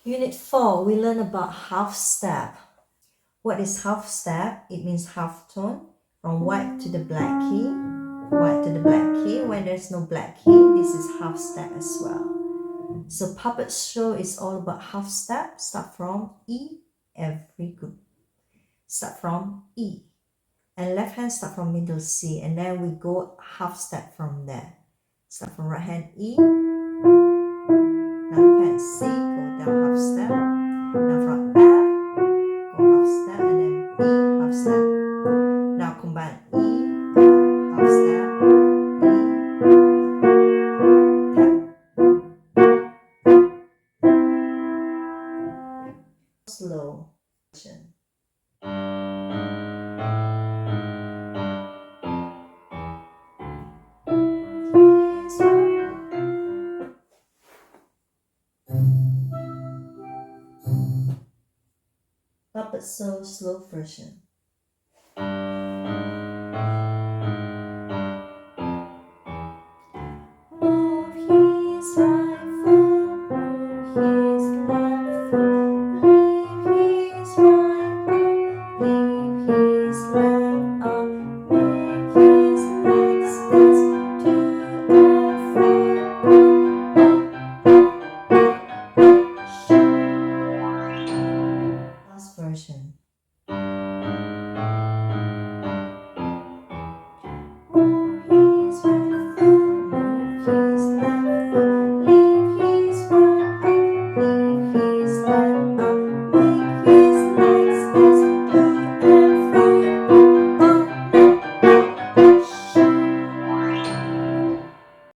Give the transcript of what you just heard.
Unit 4, we learn about half step. What is half step? It means half tone from white to the black key. White to the black key. When there's no black key, this is half step as well. So puppet show is all about half step. Start from E, every group. Start from E. And left hand start from middle C, and then we go half step from there. Start from right hand E, now left hand C, go down half step. Now from F, go half step, and then E, half step. Now combine E, F, half step, E, tap. Slow. Puppet show slow version. Move his right foot, move his left foot, leave his right arm, leave his left arm, make his legs dance to every beat. Last version. Move his right foot, move his left